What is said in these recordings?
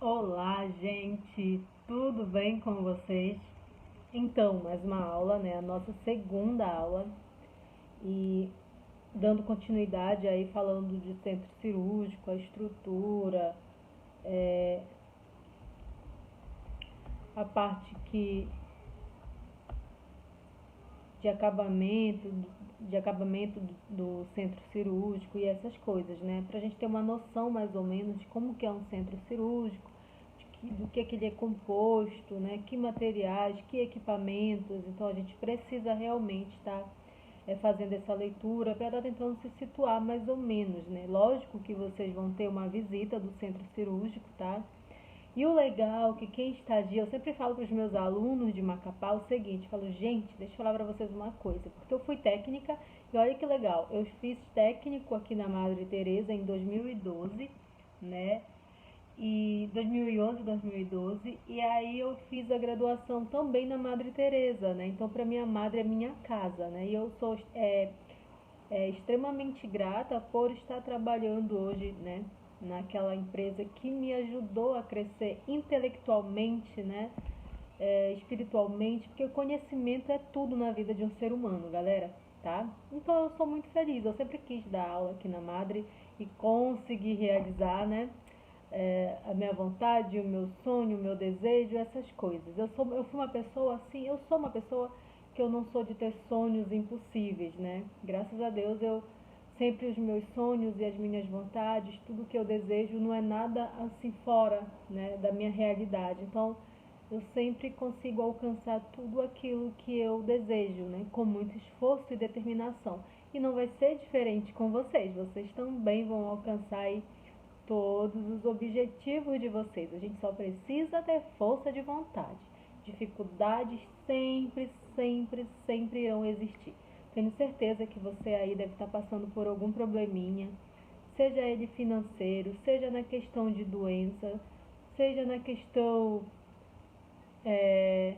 Olá, gente! Tudo bem com vocês? Então, mais uma aula, né? A nossa segunda aula e dando continuidade aí falando de centro cirúrgico, a estrutura, é, a parte que de acabamento, do centro cirúrgico e essas coisas, né? Para a gente ter uma noção mais ou menos de como que é um centro cirúrgico, do que ele é composto, né? Que materiais, que equipamentos. Então a gente precisa realmente estar fazendo essa leitura para estar tentando se situar mais ou menos, né? Lógico que vocês vão ter uma visita do centro cirúrgico, tá? E o legal é que quem estagia, eu sempre falo para os meus alunos de Macapá o seguinte, falo, gente, deixa eu falar para vocês uma coisa, porque eu fui técnica e olha que legal, eu fiz técnico aqui na Madre Teresa em 2012, né? E 2011, 2012, e aí eu fiz a graduação também na Madre Teresa, né? Então para minha madre é minha casa, né? E eu sou extremamente grata por estar trabalhando hoje, né, naquela empresa que me ajudou a crescer intelectualmente, né, espiritualmente, porque o conhecimento é tudo na vida de um ser humano, galera, tá? Então eu sou muito feliz, eu sempre quis dar aula aqui na Madre e consegui realizar, né, a minha vontade, o meu sonho, o meu desejo, essas coisas. Eu fui uma pessoa assim, eu sou uma pessoa que eu não sou de ter sonhos impossíveis, né? Graças a Deus eu sempre os meus sonhos e as minhas vontades, tudo que eu desejo não é nada assim fora, né, da minha realidade. Então eu sempre consigo alcançar tudo aquilo que eu desejo, né, com muito esforço e determinação. E não vai ser diferente com vocês. Vocês também vão alcançar aí todos os objetivos de vocês. A gente só precisa ter força de vontade. Dificuldades sempre, sempre, sempre irão existir. Tenho certeza que você aí deve estar passando por algum probleminha, seja ele financeiro, seja na questão de doença, seja na questão é,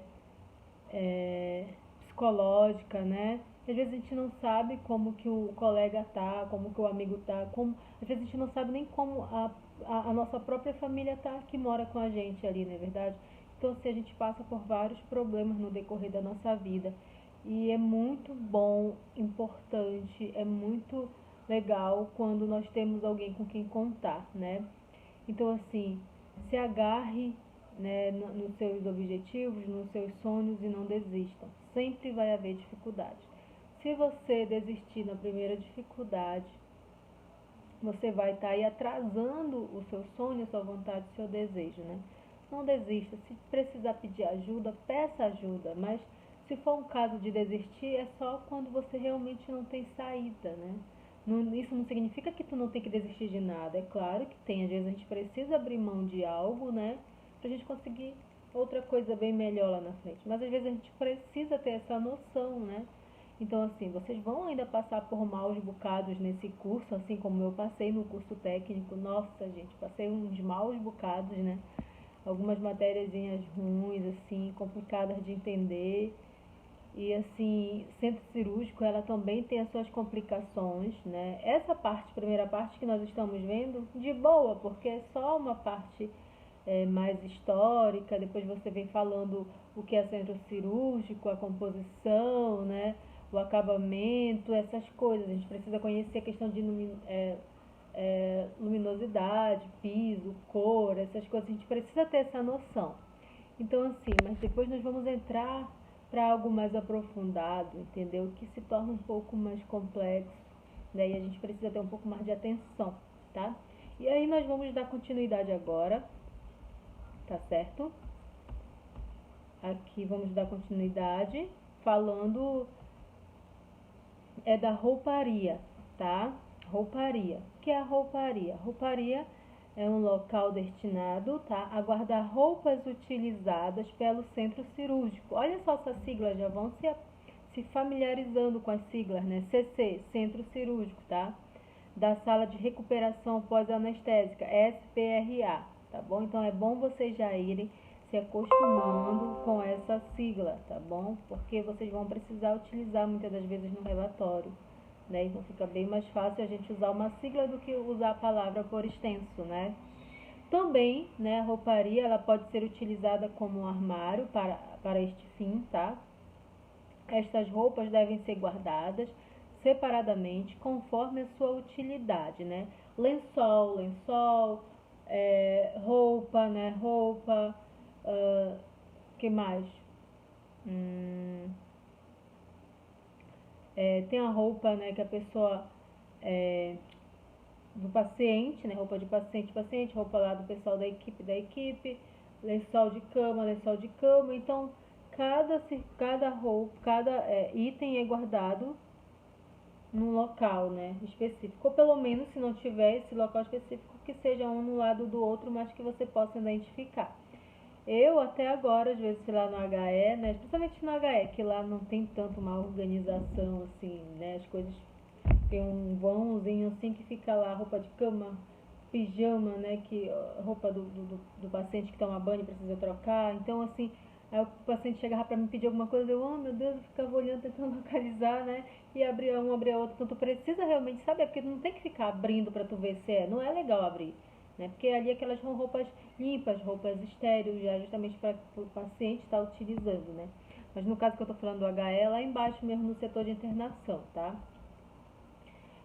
psicológica, né? Às vezes a gente não sabe como que o colega tá, como que o amigo tá, às vezes a gente não sabe nem como a nossa própria família tá que mora com a gente ali, não é verdade? Então assim, a gente passa por vários problemas no decorrer da nossa vida. E é muito bom, importante, é muito legal quando nós temos alguém com quem contar, né? Então, assim, se agarre, né, nos seus objetivos, nos seus sonhos e não desistam. Sempre vai haver dificuldades. Se você desistir na primeira dificuldade, você vai estar aí atrasando o seu sonho, a sua vontade, o seu desejo, né? Não desista. Se precisar pedir ajuda, peça ajuda. Mas se for um caso de desistir, é só quando você realmente não tem saída, né? Isso não significa que tu não tem que desistir de nada. É claro que tem. Às vezes a gente precisa abrir mão de algo, né? Pra gente conseguir outra coisa bem melhor lá na frente. Mas às vezes a gente precisa ter essa noção, né? Então, assim, vocês vão ainda passar por maus bocados nesse curso, assim como eu passei no curso técnico. Nossa, gente, passei uns maus bocados, né? Algumas matériazinhas ruins, assim, complicadas de entender. E, assim, centro cirúrgico, ela também tem as suas complicações, né? Essa parte, primeira parte que nós estamos vendo, de boa, porque é só uma parte mais histórica. Depois você vem falando o que é centro cirúrgico, a composição, né? O acabamento, essas coisas. A gente precisa conhecer a questão de luminosidade, piso, cor, essas coisas. A gente precisa ter essa noção. Então, assim, mas depois nós vamos entrar para algo mais aprofundado, entendeu? Que se torna um pouco mais complexo, né? E a gente precisa ter um pouco mais de atenção, tá? E aí nós vamos dar continuidade agora, tá certo? Aqui vamos dar continuidade falando da rouparia, tá? Rouparia. O que é a rouparia? Rouparia é um local destinado, tá, a guardar roupas utilizadas pelo centro cirúrgico. Olha só essa sigla, já vão se familiarizando com as siglas, né? CC, Centro Cirúrgico, tá? Da Sala de Recuperação Pós-Anestésica, SPRA, tá bom? Então é bom vocês já irem se acostumando com essa sigla, tá bom? Porque vocês vão precisar utilizar muitas das vezes no relatório, né? Então fica bem mais fácil a gente usar uma sigla do que usar a palavra por extenso, né? Também, né, a rouparia ela pode ser utilizada como um armário para este fim, tá? Estas roupas devem ser guardadas separadamente conforme a sua utilidade, né? Lençol, roupa, né? Roupa, que mais? Hum, tem a roupa, né, que a pessoa é, do paciente, né? Roupa de paciente, roupa lá do pessoal da equipe, lençol de cama. Então, cada roupa, cada item é guardado num local, né, específico. Ou pelo menos, se não tiver esse local específico, que seja um no lado do outro, mas que você possa identificar. Eu até agora, às vezes, lá no HE, né, especialmente no HE, que lá não tem tanto uma organização assim, né, as coisas tem um vãozinho assim que fica lá, roupa de cama, pijama, né, que roupa do paciente que toma banho e precisa trocar. Então, assim, aí o paciente chegava pra me pedir alguma coisa, eu, oh meu Deus, eu ficava olhando, tentando localizar, né, e abria um, abria outro. Então, tu precisa realmente saber, porque tu não tem que ficar abrindo pra tu ver se não é legal abrir, né, porque ali aquelas são roupas limpas, roupas estéreis, já justamente para o paciente estar utilizando, né. Mas no caso que eu tô falando do HE, lá embaixo mesmo no setor de internação, tá?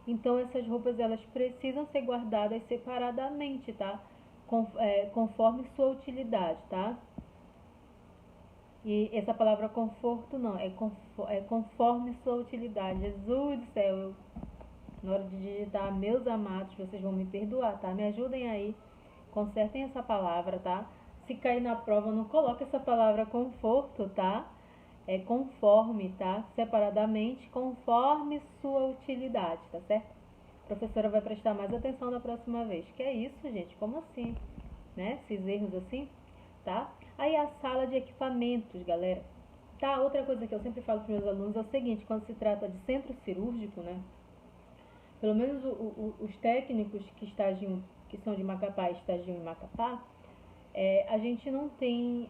Então essas roupas elas precisam ser guardadas separadamente, tá? Conforme sua utilidade, tá? E essa palavra conforto não, é conforme sua utilidade. Jesus do céu, na hora de digitar, meus amados, vocês vão me perdoar, tá? Me ajudem aí, consertem essa palavra, tá? Se cair na prova, não coloque essa palavra conforto, tá? É conforme, tá? Separadamente, conforme sua utilidade, tá certo? A professora vai prestar mais atenção na próxima vez. Que é isso, gente? Como assim? Né? Esses erros assim, tá? Aí a sala de equipamentos, galera. Tá, outra coisa que eu sempre falo para meus alunos é o seguinte, quando se trata de centro cirúrgico, né? Pelo menos os técnicos que estagiam, que são de Macapá, estagiam em Macapá, a gente não tem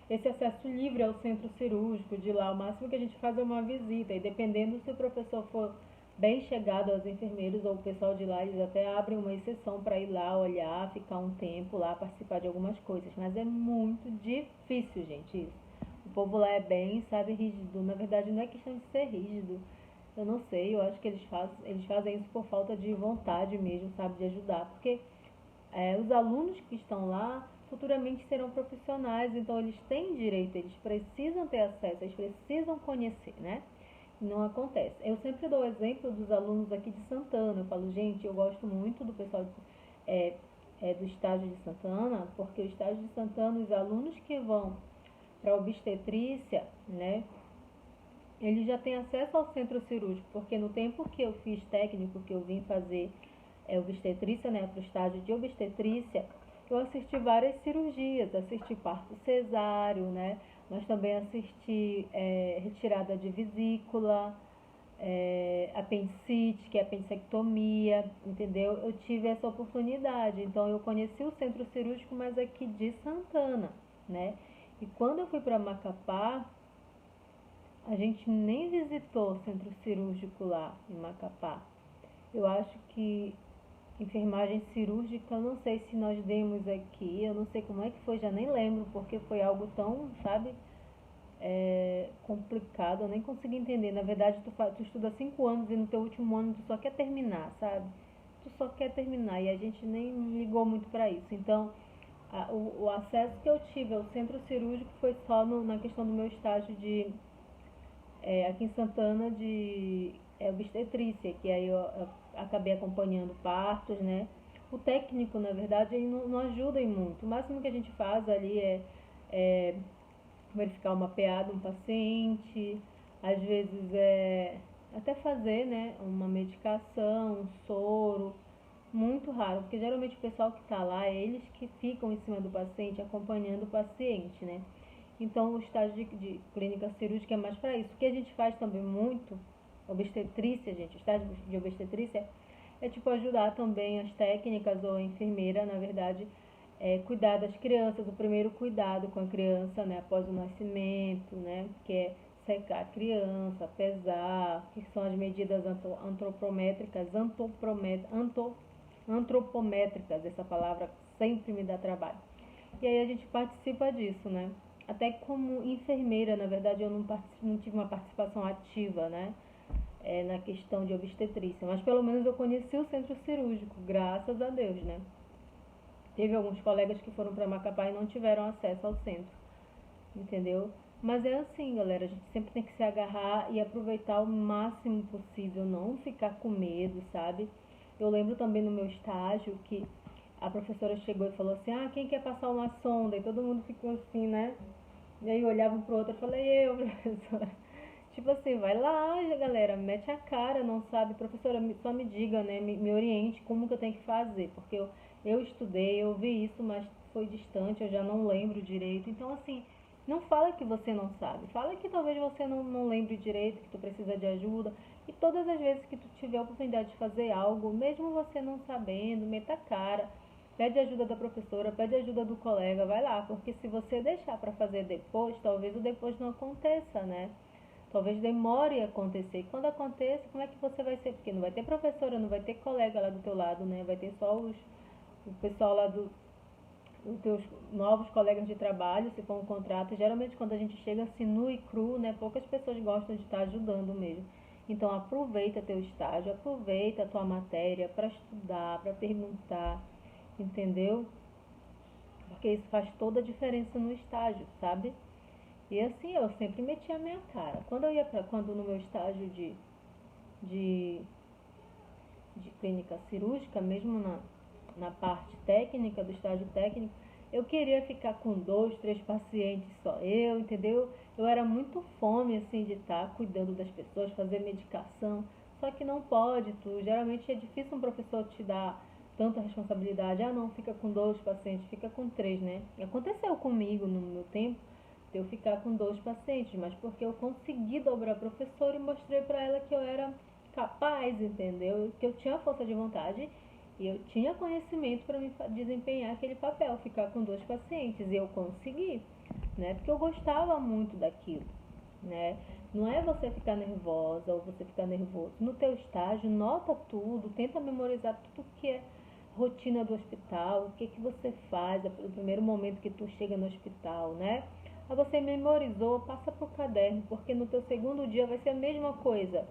esse acesso livre ao centro cirúrgico de lá. O máximo que a gente faz é uma visita, e dependendo se o professor for bem chegado aos enfermeiros ou o pessoal de lá, eles até abrem uma exceção para ir lá olhar, ficar um tempo lá, participar de algumas coisas. Mas é muito difícil, gente, isso. O povo lá é bem, sabe, rígido. Na verdade, não é questão de ser rígido. Eu não sei, eu acho que eles fazem isso por falta de vontade mesmo, sabe, de ajudar. Porque os alunos que estão lá futuramente serão profissionais, então eles têm direito, eles precisam ter acesso, eles precisam conhecer, né? Não acontece. Eu sempre dou o exemplo dos alunos aqui de Santana. Eu falo, gente, eu gosto muito do pessoal do estágio de Santana, porque o estágio de Santana, os alunos que vão para obstetrícia, né, eles já têm acesso ao centro cirúrgico, porque no tempo que eu fiz técnico, que eu vim fazer obstetrícia, né, para o estágio de obstetrícia, eu assisti várias cirurgias, assisti parto cesáreo, né, mas também assisti retirada de vesícula, apendicite, que é apendicectomia, entendeu? Eu tive essa oportunidade, então eu conheci o centro cirúrgico, mas aqui de Santana, né? E quando eu fui para Macapá, a gente nem visitou o centro cirúrgico lá em Macapá. Eu acho que enfermagem cirúrgica, eu não sei se nós demos aqui, eu não sei como é que foi, já nem lembro, porque foi algo tão, sabe, complicado, eu nem consegui entender. Na verdade, tu estuda 5 anos e no teu último ano tu só quer terminar, sabe? Tu só quer terminar e a gente nem ligou muito para isso. Então, o acesso que eu tive ao centro cirúrgico foi só na questão do meu estágio aqui em Santana de obstetrícia, que aí eu acabei acompanhando partos, né? O técnico, na verdade, ele não ajuda em muito. O máximo que a gente faz ali é verificar uma PA de um paciente, às vezes até fazer, né, uma medicação, um soro, muito raro, porque geralmente o pessoal que está lá, é eles que ficam em cima do paciente, acompanhando o paciente, né? Então, o estágio de clínica cirúrgica é mais para isso. O que a gente faz também muito, obstetrícia, gente, o estágio de obstetrícia é tipo ajudar também as técnicas ou a enfermeira, na verdade, cuidar das crianças, o primeiro cuidado com a criança, né, após o nascimento, né, que é secar a criança, pesar, que são as medidas antropométricas, antropométricas, essa palavra sempre me dá trabalho. E aí a gente participa disso, né? Até como enfermeira, na verdade, eu não tive uma participação ativa, né? Na questão de obstetrícia, mas pelo menos eu conheci o centro cirúrgico, graças a Deus, né? Teve alguns colegas que foram para Macapá e não tiveram acesso ao centro, entendeu? Mas é assim, galera, a gente sempre tem que se agarrar e aproveitar o máximo possível, não ficar com medo, sabe? Eu lembro também no meu estágio que a professora chegou e falou assim, quem quer passar uma sonda? E todo mundo ficou assim, né? E aí eu olhava um pro outro e falei, eu, professora. Tipo assim, vai lá, galera, mete a cara, não sabe, professora, só me diga, né, me oriente como que eu tenho que fazer, porque eu estudei, eu vi isso, mas foi distante, eu já não lembro direito. Então, assim, não fala que você não sabe, fala que talvez você não lembre direito, que tu precisa de ajuda. E todas as vezes que tu tiver a oportunidade de fazer algo, mesmo você não sabendo, meta a cara, pede ajuda da professora, pede ajuda do colega, vai lá, porque se você deixar para fazer depois, talvez o depois não aconteça, né? Talvez demore a acontecer. E quando aconteça, como é que você vai ser? Porque não vai ter professora, não vai ter colega lá do teu lado, né? Vai ter só o pessoal lá os teus novos colegas de trabalho, se for um contrato. Geralmente quando a gente chega assim nu e cru, né? Poucas pessoas gostam de estar ajudando mesmo. Então aproveita teu estágio, aproveita a tua matéria para estudar, para perguntar, entendeu? Porque isso faz toda a diferença no estágio, sabe? E assim, eu sempre meti a minha cara. Quando no meu estágio de, de clínica cirúrgica, mesmo na parte técnica, do estágio técnico, eu queria ficar com 2, 3 pacientes só eu, entendeu? Eu era muito fome, assim, de estar cuidando das pessoas, fazer medicação. Só que não pode, geralmente é difícil um professor te dar tanta responsabilidade. Não, fica com 2 pacientes, fica com 3, né? Aconteceu comigo no meu tempo, de eu ficar com 2 pacientes, mas porque eu consegui dobrar a professora e mostrei para ela que eu era capaz, entendeu? Que eu tinha força de vontade e eu tinha conhecimento para me desempenhar aquele papel, ficar com 2 pacientes, e eu consegui, né? Porque eu gostava muito daquilo, né? Não é você ficar nervosa ou você ficar nervoso. No teu estágio, nota tudo, tenta memorizar tudo que é rotina do hospital, o que que você faz no primeiro momento que tu chega no hospital, né? Aí você memorizou, passa pro caderno, porque no teu segundo dia vai ser a mesma coisa.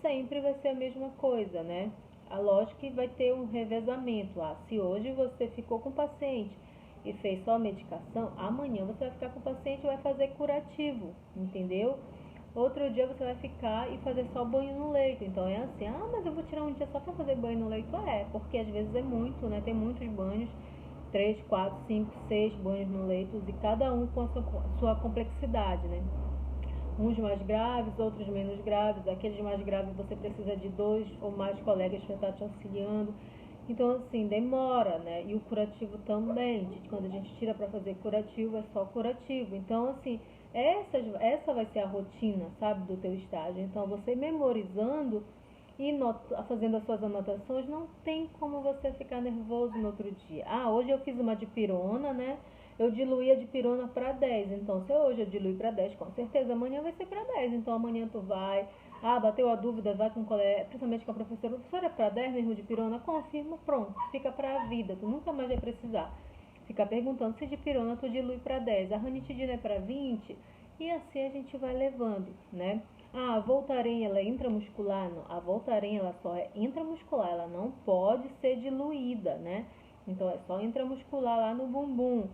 Sempre vai ser a mesma coisa, né? A lógica que vai ter um revezamento. Se hoje você ficou com o paciente e fez só medicação, amanhã você vai ficar com o paciente e vai fazer curativo, entendeu? Outro dia você vai ficar e fazer só banho no leito. Então é assim, mas eu vou tirar um dia só para fazer banho no leito. Porque às vezes é muito, né? Tem muitos banhos, 3, 4, 5, 6 banhos no leito, e cada um com a sua complexidade, né? Uns mais graves, outros menos graves. Aqueles mais graves você precisa de 2 ou mais colegas para estar te auxiliando. Então, assim, demora, né? E o curativo também. Quando a gente tira para fazer curativo, é só curativo. Então, assim, essa vai ser a rotina, sabe, do teu estágio. Então, você memorizando e fazendo as suas anotações, não tem como você ficar nervoso no outro dia. Hoje eu fiz uma dipirona, né? Eu diluí a dipirona para 10. Então, se hoje eu diluí para 10, com certeza amanhã vai ser para 10. Então, amanhã tu vai. Bateu a dúvida, vai com o colega, principalmente com a professora. Professora, é para 10 mesmo dipirona? Confirma, pronto. Fica para a vida. Tu nunca mais vai precisar ficar perguntando se dipirona tu dilui para 10. A ranitidina é para 20. E assim a gente vai levando, né? A Voltaren, ela é intramuscular? Não. A Voltaren, ela só é intramuscular, ela não pode ser diluída, né? Então é só intramuscular lá no bumbum,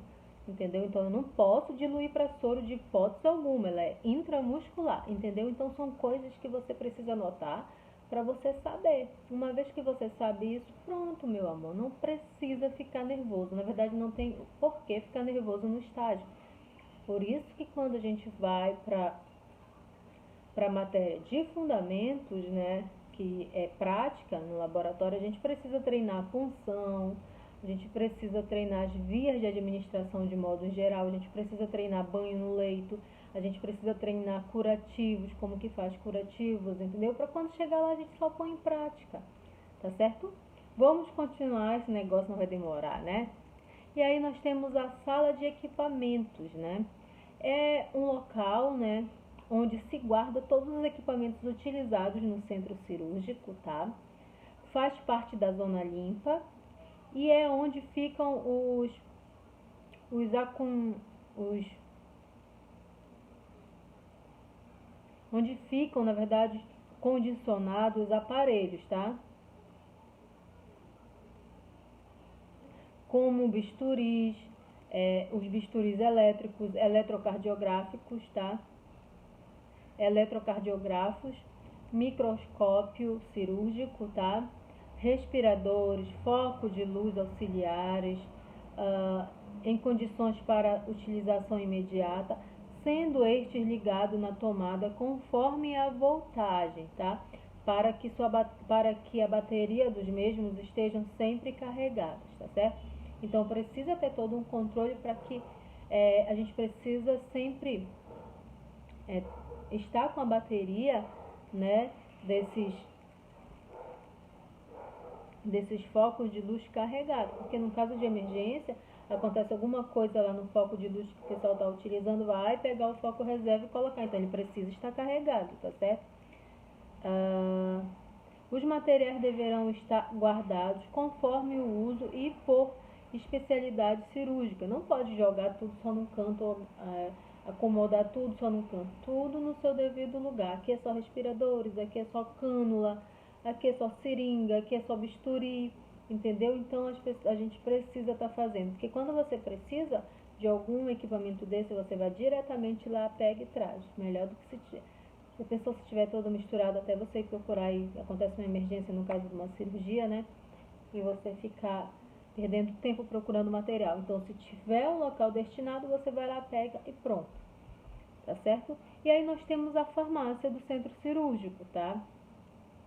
entendeu? Então eu não posso diluir para soro de hipótese alguma, ela é intramuscular, entendeu? Então são coisas que você precisa anotar para você saber. Uma vez que você sabe isso, pronto, meu amor, não precisa ficar nervoso. Na verdade, não tem por que ficar nervoso no estágio. Por isso que quando a gente vai para a matéria de fundamentos, né, que é prática no laboratório, a gente precisa treinar a punção, a gente precisa treinar as vias de administração de modo geral, a gente precisa treinar banho no leito, a gente precisa treinar curativos, como que faz curativos, entendeu? Para quando chegar lá a gente só põe em prática, tá certo? Vamos continuar, esse negócio não vai demorar, né? E aí nós temos a sala de equipamentos, né? É um local, né, onde se guarda todos os equipamentos utilizados no centro cirúrgico, tá? Faz parte da zona limpa, e é onde ficam os, acum, os onde ficam, na verdade, condicionados os aparelhos, tá? Como bisturis, os bisturis elétricos, eletrocardiográficos, tá? Eletrocardiógrafos, microscópio cirúrgico, tá? Respiradores, foco de luz auxiliares, em condições para utilização imediata, sendo estes ligados na tomada conforme a voltagem, tá? Para que a bateria dos mesmos estejam sempre carregadas, tá certo? Então precisa ter todo um controle para que a gente precisa sempre é, estar com a bateria, né, desses focos de luz carregados, porque no caso de emergência acontece alguma coisa lá no foco de luz que o pessoal está utilizando, vai pegar o foco reserva e colocar, então ele precisa estar carregado, tá certo? Os materiais deverão estar guardados conforme o uso e por especialidade cirúrgica. Não pode jogar tudo só num canto, acomodar tudo só num canto. Tudo no seu devido lugar. Aqui é só respiradores, aqui é só cânula, aqui é só seringa, aqui é só bisturi, entendeu? Então a gente precisa estar fazendo. Porque quando você precisa de algum equipamento desse, você vai diretamente lá, pega e traz. Melhor do que se a pessoa estiver toda misturada, até você ir procurar e acontece uma emergência no caso de uma cirurgia, né? E você ficar perdendo tempo procurando material. Então, se tiver um local destinado, você vai lá, pega e pronto. Tá certo? E aí nós temos a farmácia do centro cirúrgico, tá?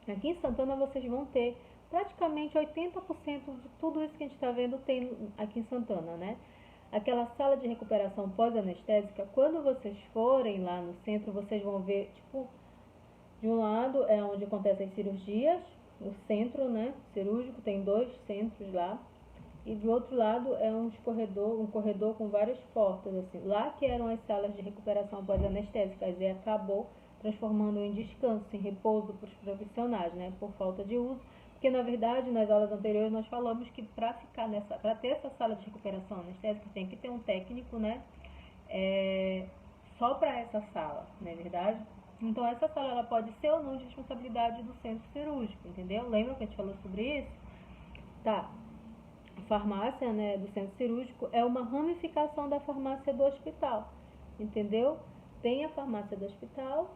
Aqui em Santana vocês vão ter praticamente 80% de tudo isso que a gente está vendo tem aqui em Santana, né? Aquela sala de recuperação pós-anestésica, quando vocês forem lá no centro, vocês vão ver, tipo, de um lado é onde acontecem as cirurgias, o centro, né, cirúrgico, tem 2 centros lá, e do outro lado é um corredor com várias portas, assim. Lá que eram as salas de recuperação pós-anestésicas, e acabou transformando em descanso, em repouso para os profissionais, né, por falta de uso. Porque na verdade, nas aulas anteriores nós falamos que para ter essa sala de recuperação anestésica tem que ter um técnico, né, só para essa sala, não é verdade? Então essa sala ela pode ser ou não de responsabilidade do centro cirúrgico, entendeu? Lembra que a gente falou sobre isso? Tá. A farmácia, né, do centro cirúrgico é uma ramificação da farmácia do hospital, entendeu? Tem a farmácia do hospital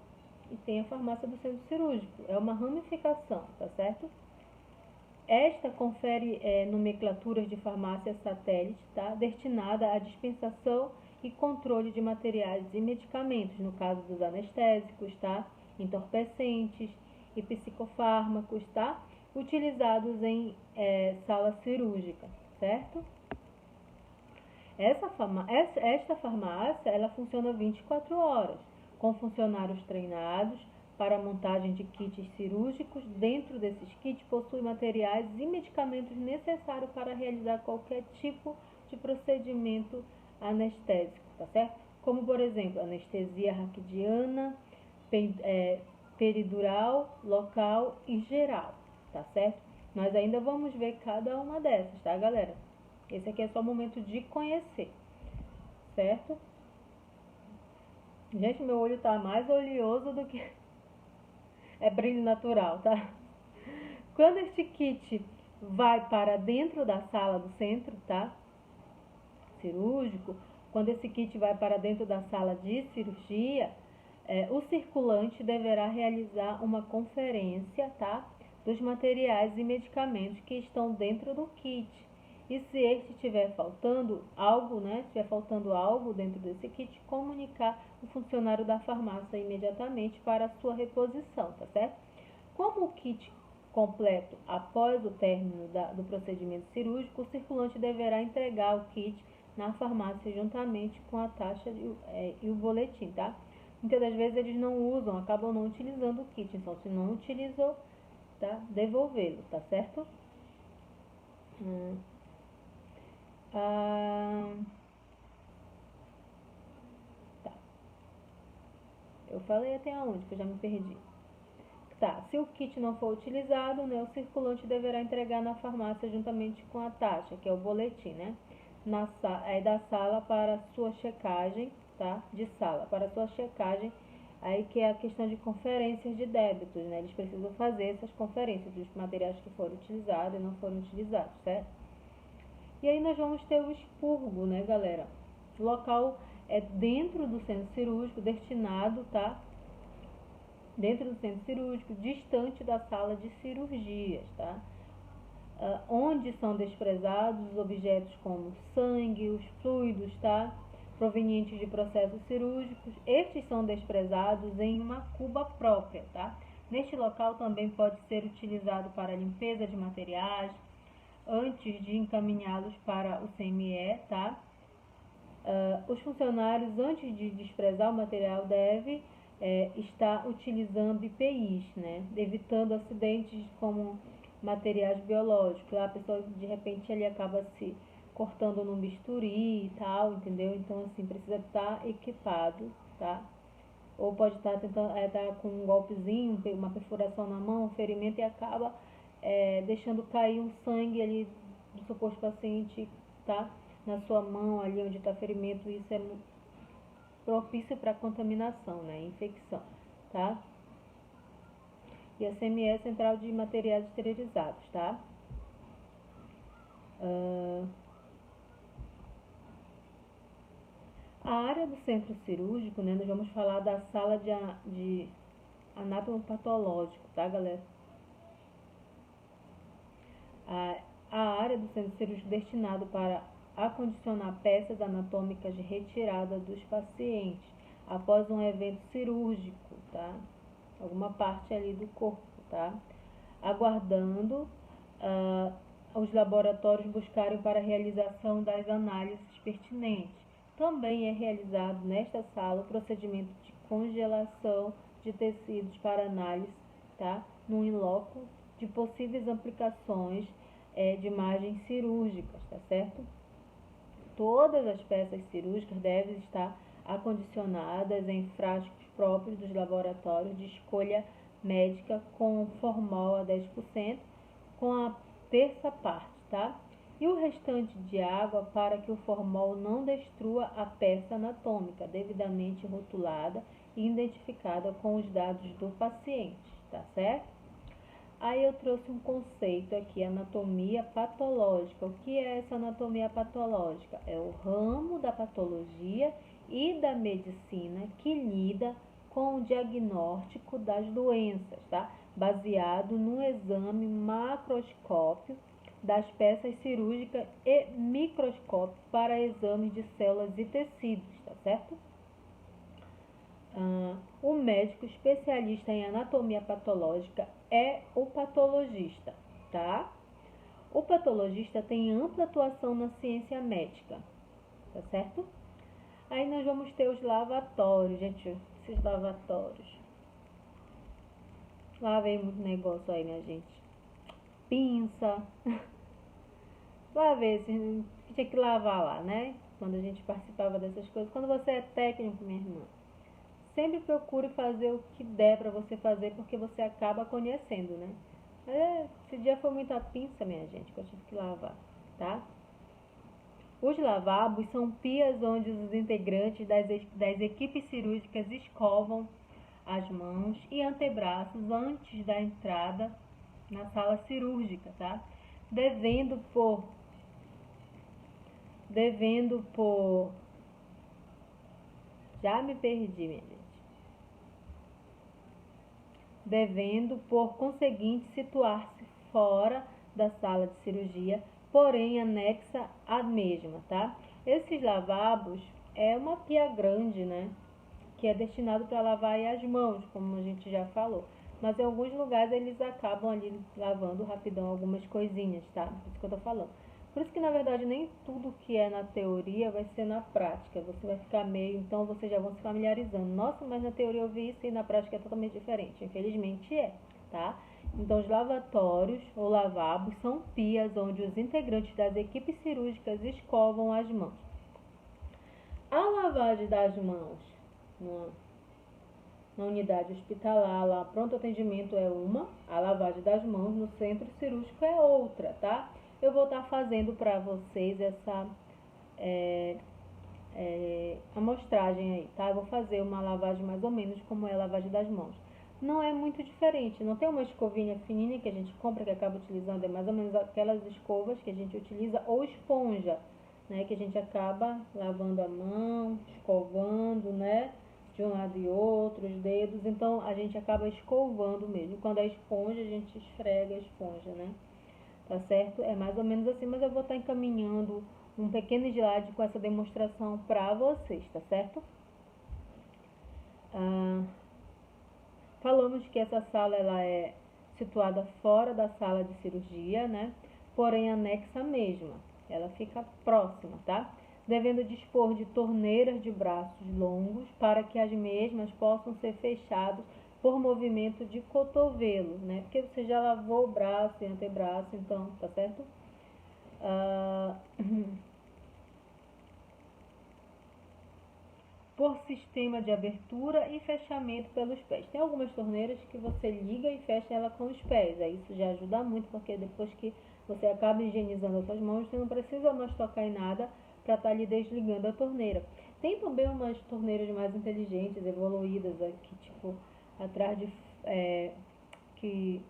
e tem a farmácia do centro cirúrgico. É uma ramificação, tá certo? Esta confere nomenclaturas de farmácia satélite, tá? Destinada à dispensação e controle de materiais e medicamentos, no caso dos anestésicos, tá? Entorpecentes e psicofármacos, tá? Utilizados em sala cirúrgica, certo? Esta farmácia ela funciona 24 horas, com funcionários treinados para a montagem de kits cirúrgicos. Dentro desses kits possui materiais e medicamentos necessários para realizar qualquer tipo de procedimento anestésico, tá certo? Como, por exemplo, anestesia raquidiana, peridural, local e geral, tá certo? Nós ainda vamos ver cada uma dessas, tá, galera? Esse aqui é só o momento de conhecer, certo? Gente, meu olho tá mais oleoso do que é brilho natural, tá? Quando este kit vai para dentro da sala do centro, tá? Cirúrgico, quando esse kit vai para dentro da sala de cirurgia, o circulante deverá realizar uma conferência, tá? Dos materiais e medicamentos que estão dentro do kit. E se este estiver faltando algo, né? Estiver faltando algo dentro desse kit, comunicar o funcionário da farmácia imediatamente para a sua reposição, tá certo? Como o kit completo após o término do procedimento cirúrgico, o circulante deverá entregar o kit na farmácia juntamente com a taxa e o boletim, tá? Muitas das vezes eles não usam, acabam não utilizando o kit, então se não utilizou, tá? Devolvê-lo, tá certo? Tá. Eu falei até aonde, que eu já me perdi. Tá, se o kit não for utilizado, né, o circulante deverá entregar na farmácia juntamente com a taxa, que é o boletim, né? Da sala para sua checagem, tá? De sala para sua checagem, aí que é a questão de conferências de débitos, né? Eles precisam fazer essas conferências dos materiais que foram utilizados e não foram utilizados, certo? E aí nós vamos ter o expurgo, né, galera? O local é dentro do centro cirúrgico, destinado, tá? Dentro do centro cirúrgico, distante da sala de cirurgias, tá? Onde são desprezados os objetos como sangue, os fluidos, tá? Provenientes de processos cirúrgicos. Estes são desprezados em uma cuba própria, tá? Neste local também pode ser utilizado para limpeza de materiais, antes de encaminhá-los para o CME, tá? Os funcionários, antes de desprezar o material, devem estar utilizando IPIs, né? Evitando acidentes como materiais biológicos. Lá a pessoa, de repente, ele acaba se cortando no bisturi e tal, entendeu? Então, assim, precisa estar equipado, tá? Ou pode estar tentando, tá com um golpezinho, uma perfuração na mão, um ferimento, e acaba deixando cair um sangue ali do suposto paciente, tá? Na sua mão, ali onde está ferimento. Isso é propício para contaminação, né? Infecção, tá? E a CME é Central de Materiais Esterilizados, tá? A área do centro cirúrgico, né? Nós vamos falar da sala de anatomopatológico, tá, galera? A área do centro cirúrgico destinado para acondicionar peças anatômicas de retirada dos pacientes após um evento cirúrgico, tá? Alguma parte ali do corpo, tá? Aguardando os laboratórios buscarem para a realização das análises pertinentes. Também é realizado nesta sala o procedimento de congelação de tecidos para análise, tá? No in loco de possíveis aplicações de imagens cirúrgicas, tá certo? Todas as peças cirúrgicas devem estar acondicionadas em frascos próprios dos laboratórios de escolha médica com formol a 10%, com a terça parte, tá? E o restante de água para que o formol não destrua a peça anatômica, devidamente rotulada e identificada com os dados do paciente, tá certo? Aí eu trouxe um conceito aqui, anatomia patológica. O que é essa anatomia patológica? É o ramo da patologia e da medicina que lida com o diagnóstico das doenças, tá? Baseado no exame macroscópio das peças cirúrgicas e microscópio para exames de células e tecidos, tá certo? O médico especialista em anatomia patológica é o patologista, tá? O patologista tem ampla atuação na ciência médica, tá certo? Aí nós vamos ter os lavatórios, gente, esses lavatórios. Lá vem muito negócio aí, minha gente. Pinça. Lá vem, tinha que lavar lá, né? Quando a gente participava dessas coisas. Quando você é técnico, minha irmã, sempre procure fazer o que der para você fazer, porque você acaba conhecendo, né? Esse dia foi muita pinça, minha gente, que eu tive que lavar, tá? Os lavabos são pias onde os integrantes das equipes cirúrgicas escovam as mãos e antebraços antes da entrada na sala cirúrgica, tá? Devendo por... Já me perdi, minha gente. Devendo, por conseguinte, situar-se fora da sala de cirurgia, porém anexa à mesma, tá? Esses lavabos é uma pia grande, né? Que é destinado para lavar aí as mãos, como a gente já falou. Mas em alguns lugares eles acabam ali lavando rapidão algumas coisinhas, tá? Por isso que eu tô falando. Por isso que, na verdade, nem tudo que é na teoria vai ser na prática. Você vai ficar meio, então vocês já vão se familiarizando. Nossa, mas na teoria eu vi isso e na prática é totalmente diferente. Infelizmente é, tá? Então, os lavatórios ou lavabos são pias onde os integrantes das equipes cirúrgicas escovam as mãos. A lavagem das mãos na unidade hospitalar, lá pronto atendimento é uma, a lavagem das mãos no centro cirúrgico é outra, tá? Eu vou estar fazendo para vocês essa amostragem aí, tá? Eu vou fazer uma lavagem mais ou menos como é a lavagem das mãos. Não é muito diferente, não tem uma escovinha fininha que a gente compra, que acaba utilizando, é mais ou menos aquelas escovas que a gente utiliza, ou esponja, né? Que a gente acaba lavando a mão, escovando, né? De um lado e outro, os dedos, então a gente acaba escovando mesmo. Quando é esponja, a gente esfrega a esponja, né? Tá certo? É mais ou menos assim, mas eu vou estar encaminhando um pequeno slide com essa demonstração para vocês, tá certo? Falamos que essa sala ela é situada fora da sala de cirurgia, né? Porém anexa à mesma. Ela fica próxima, tá? Devendo dispor de torneiras de braços longos para que as mesmas possam ser fechadas por movimento de cotovelo, né? Porque você já lavou o braço e antebraço, então, tá certo? Por sistema de abertura e fechamento pelos pés. Tem algumas torneiras que você liga e fecha ela com os pés. Aí isso já ajuda muito, porque depois que você acaba higienizando as suas mãos, você não precisa mais tocar em nada para estar ali desligando a torneira. Tem também umas torneiras mais inteligentes, evoluídas, aqui, tipo, atrás de... que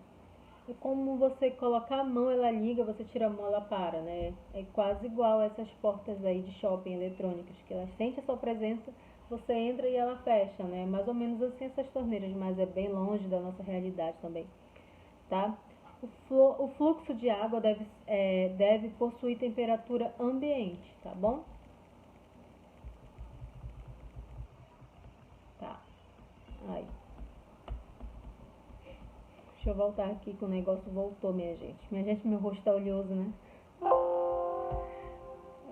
é como você colocar a mão, ela liga, você tira a mão, ela para, né? É quase igual essas portas aí de shopping eletrônicas, que ela sente a sua presença, você entra e ela fecha, né? Mais ou menos assim essas torneiras, mas é bem longe da nossa realidade também, tá? O fluxo de água deve possuir temperatura ambiente, tá bom? Tá, aí. Deixa eu voltar aqui que o negócio voltou, minha gente. Minha gente, meu rosto tá oleoso, né?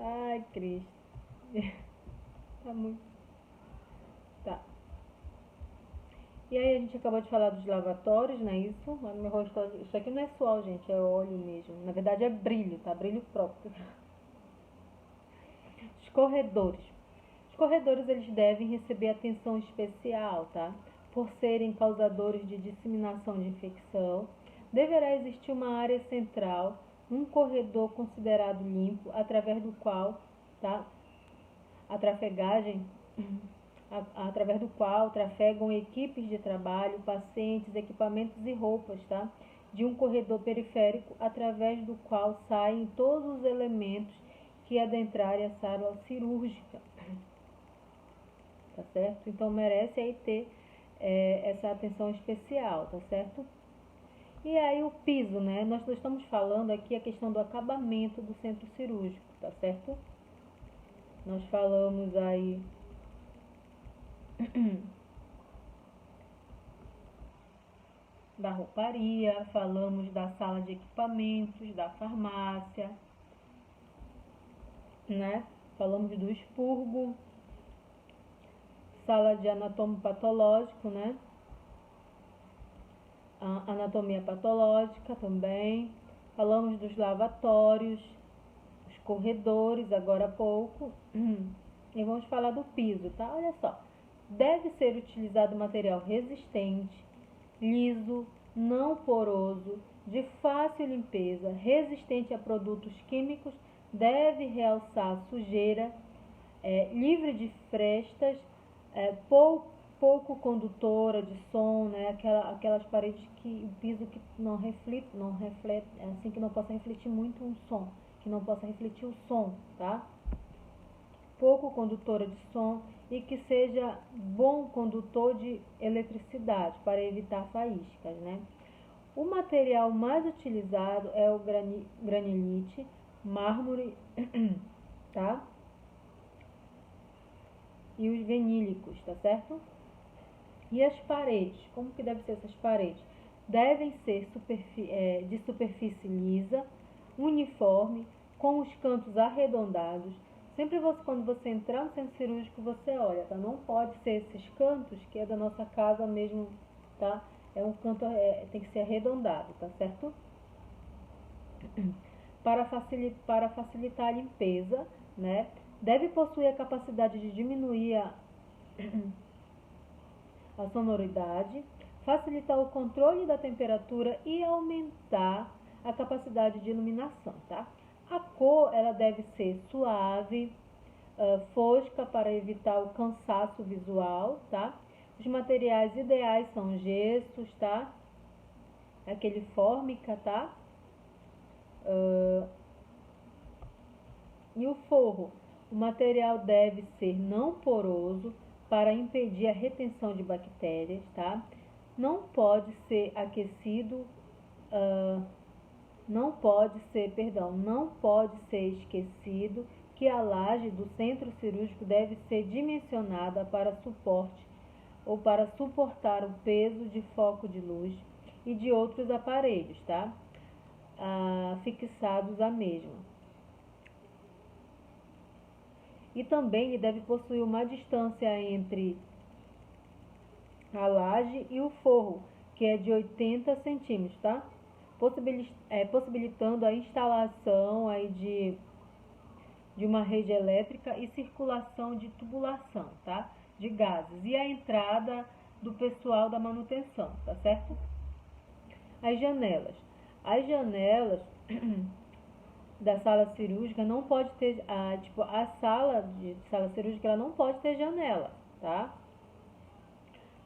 Ai, Cristo. Tá muito. Tá. E aí a gente acabou de falar dos lavatórios, né? Isso. Mas meu rosto, isso aqui não é suor, gente, é óleo mesmo. Na verdade é brilho, tá? Brilho próprio. Os corredores. Os corredores eles devem receber atenção especial, tá? Por serem causadores de disseminação de infecção, deverá existir uma área central, um corredor considerado limpo, através do qual, tá? A trafegagem através do qual trafegam equipes de trabalho, pacientes, equipamentos e roupas, tá? De um corredor periférico, através do qual saem todos os elementos que adentrarem a sala cirúrgica, tá certo? Então merece aí ter essa atenção especial, tá certo? E aí o piso, né? Nós estamos falando aqui a questão do acabamento do centro cirúrgico, tá certo? Nós falamos aí da rouparia, falamos da sala de equipamentos, da farmácia, né? Falamos do expurgo, sala de anatomo patológico, né? A anatomia patológica também. Falamos dos lavatórios, os corredores, agora há pouco. E vamos falar do piso, tá? Olha só. Deve ser utilizado material resistente, liso, não poroso, de fácil limpeza, resistente a produtos químicos, deve realçar a sujeira, livre de frestas, pouco condutora de som, né? Aquelas paredes que o piso que não reflete, assim que não possa refletir muito um som, que não possa refletir o som, tá? Pouco condutora de som e que seja bom condutor de eletricidade para evitar faíscas, né? O material mais utilizado é o granilite, mármore, tá? E os vinílicos, tá certo? E as paredes, como que devem ser essas paredes? Devem ser de superfície lisa, uniforme, com os cantos arredondados. Sempre quando você entrar no centro cirúrgico, você olha, tá? Não pode ser esses cantos que é da nossa casa mesmo, tá? É um canto, tem que ser arredondado, tá certo? Para facilitar a limpeza, né? Deve possuir a capacidade de diminuir a sonoridade, facilitar o controle da temperatura e aumentar a capacidade de iluminação, tá? A cor, ela deve ser suave, fosca para evitar o cansaço visual, tá? Os materiais ideais são gessos, tá? Aquele fórmica, tá? E o forro, o material deve ser não poroso para impedir a retenção de bactérias, tá? Não pode ser aquecido, não pode ser esquecido que a laje do centro cirúrgico deve ser dimensionada para suporte ou para suportar o peso de foco de luz e de outros aparelhos, tá? Fixados à mesma. E também ele deve possuir uma distância entre a laje e o forro, que é de 80 centímetros, tá? Possibilitando a instalação aí de uma rede elétrica e circulação de tubulação, tá? De gases. E a entrada do pessoal da manutenção, tá certo? As janelas. As janelas da sala cirúrgica não pode ter, a sala de sala cirúrgica ela não pode ter janela, tá?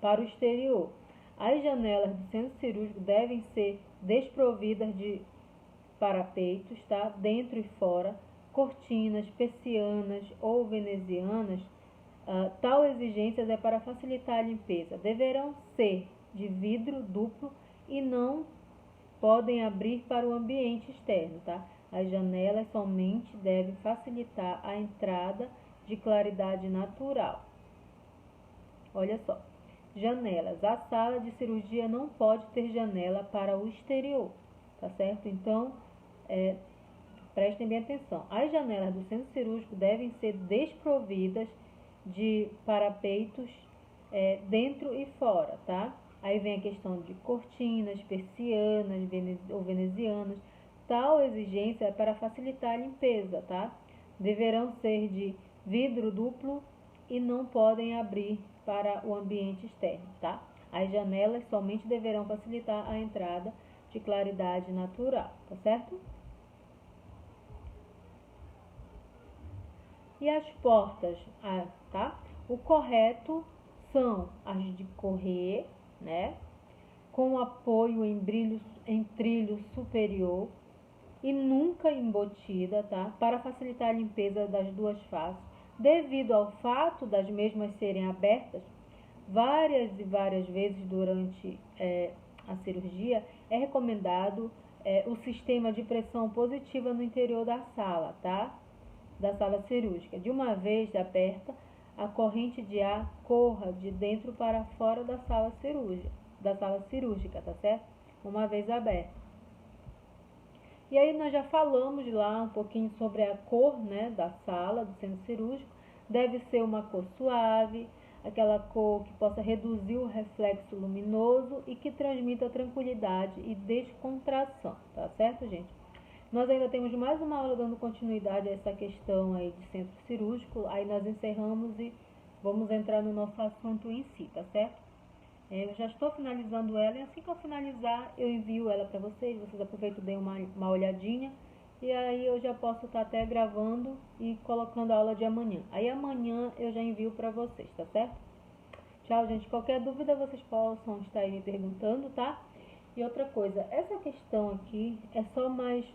Para o exterior. As janelas do centro cirúrgico devem ser desprovidas de parapeitos, tá? Dentro e fora, cortinas, persianas ou venezianas. Tal exigência é para facilitar a limpeza. Deverão ser de vidro duplo e não podem abrir para o ambiente externo, tá? As janelas somente devem facilitar a entrada de claridade natural. Olha só. Janelas. A sala de cirurgia não pode ter janela para o exterior, tá certo? Então, prestem bem atenção. As janelas do centro cirúrgico devem ser desprovidas de parapeitos dentro e fora, tá? Aí vem a questão de cortinas, persianas ou venezianas. Tal exigência é para facilitar a limpeza, tá? Deverão ser de vidro duplo e não podem abrir para o ambiente externo, tá? As janelas somente deverão facilitar a entrada de claridade natural, tá certo? E as portas, tá? O correto são as de correr, né? Com apoio em trilho superior e nunca embotida, tá? Para facilitar a limpeza das duas faces, devido ao fato das mesmas serem abertas várias e várias vezes durante a cirurgia, é recomendado o sistema de pressão positiva no interior da sala, tá? Da sala cirúrgica. De uma vez aberta, a corrente de ar corra de dentro para fora da sala cirúrgica, tá certo? Uma vez aberta. E aí nós já falamos lá um pouquinho sobre a cor, né, da sala do centro cirúrgico. Deve ser uma cor suave, aquela cor que possa reduzir o reflexo luminoso e que transmita tranquilidade e descontração, tá certo, gente? Nós ainda temos mais uma aula dando continuidade a essa questão aí de centro cirúrgico, aí nós encerramos e vamos entrar no nosso assunto em si, tá certo? Eu já estou finalizando ela e assim que eu finalizar eu envio ela para vocês aproveitam e deem uma olhadinha e aí eu já posso estar até gravando e colocando a aula de amanhã. Aí amanhã eu já envio para vocês, tá certo? Tchau, gente. Qualquer dúvida vocês possam estar aí me perguntando, tá? E outra coisa, essa questão aqui é só mais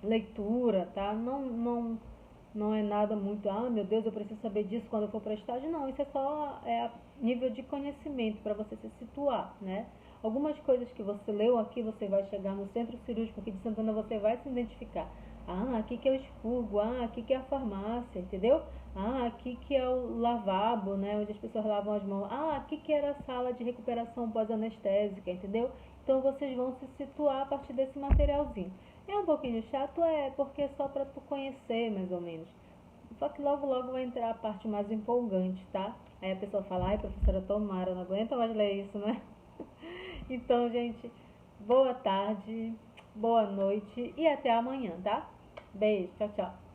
leitura, tá? Não é nada muito, meu Deus, eu preciso saber disso quando eu for para estágio. Não, isso é só nível de conhecimento para você se situar, né? Algumas coisas que você leu aqui, você vai chegar no centro cirúrgico aqui de Santana, você vai se identificar. Aqui que é o expurgo, aqui que é a farmácia, entendeu? Aqui que é o lavabo, né? Onde as pessoas lavam as mãos. Aqui que era a sala de recuperação pós-anestésica, entendeu? Então vocês vão se situar a partir desse materialzinho. É um pouquinho chato, porque é só para tu conhecer, mais ou menos. Só que logo, logo vai entrar a parte mais empolgante, tá? Aí a pessoa fala, professora, tomara, não aguento mais ler isso, né? Então, gente, boa tarde, boa noite e até amanhã, tá? Beijo, tchau, tchau.